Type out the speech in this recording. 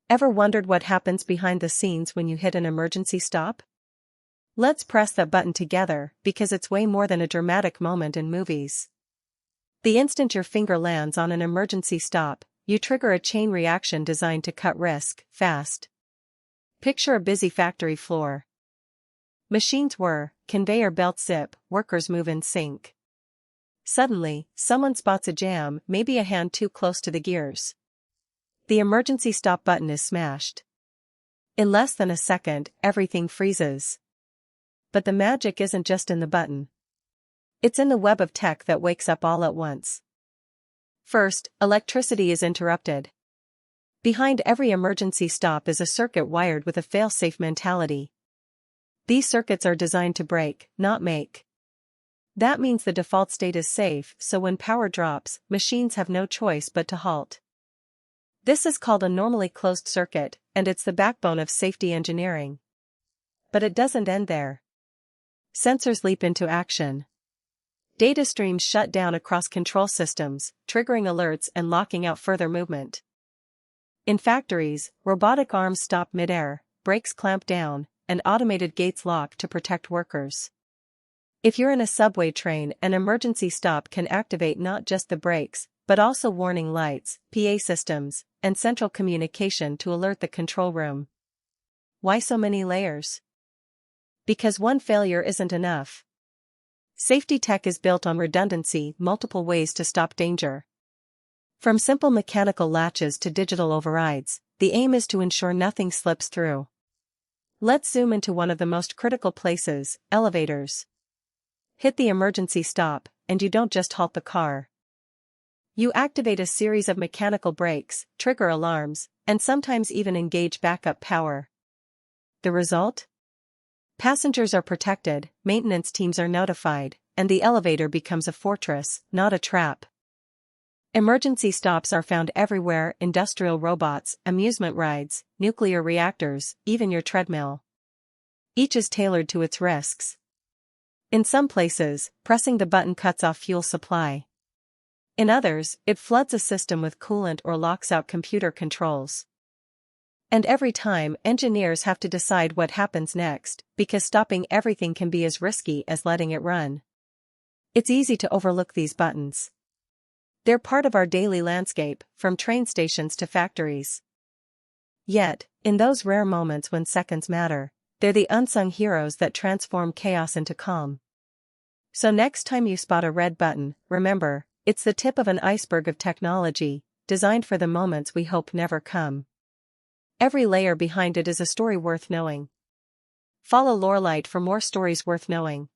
Ever wondered what happens behind the scenes when you hit an emergency stop? Let's press that button together, because it's way more than a dramatic moment in movies. The instant your finger lands on an emergency stop, you trigger a chain reaction designed to cut risk, fast. Picture a busy factory floor. Machines whir, conveyor belts zip, workers move in sync. Suddenly, someone spots a jam, maybe a hand too close to the gears. The emergency stop button is smashed. In less than a second, everything freezes. But the magic isn't just in the button. It's in the web of tech that wakes up all at once. First, electricity is interrupted. Behind every emergency stop is a circuit wired with a fail-safe mentality. These circuits are designed to break, not make. That means the default state is safe, so when power drops, machines have no choice but to halt. This is called a normally closed circuit, and it's the backbone of safety engineering. But it doesn't end there. Sensors leap into action. Data streams shut down across control systems, triggering alerts and locking out further movement. In factories, robotic arms stop mid-air, brakes clamp down, and automated gates lock to protect workers. If you're in a subway train, an emergency stop can activate not just the brakes, but also warning lights, PA systems, and central communication to alert the control room. Why so many layers? Because one failure isn't enough. Safety tech is built on redundancy, multiple ways to stop danger. From simple mechanical latches to digital overrides, the aim is to ensure nothing slips through. Let's zoom into one of the most critical places, elevators. Hit the emergency stop, and you don't just halt the car. You activate a series of mechanical brakes, trigger alarms, and sometimes even engage backup power. The result? Passengers are protected, maintenance teams are notified, and the elevator becomes a fortress, not a trap. Emergency stops are found everywhere: industrial robots, amusement rides, nuclear reactors, even your treadmill. Each is tailored to its risks. In some places, pressing the button cuts off fuel supply. In others, it floods a system with coolant or locks out computer controls. And every time, engineers have to decide what happens next, because stopping everything can be as risky as letting it run. It's easy to overlook these buttons. They're part of our daily landscape, from train stations to factories. Yet, in those rare moments when seconds matter, they're the unsung heroes that transform chaos into calm. So next time you spot a red button, remember, it's the tip of an iceberg of technology, designed for the moments we hope never come. Every layer behind it is a story worth knowing. Follow Lorelight for more stories worth knowing.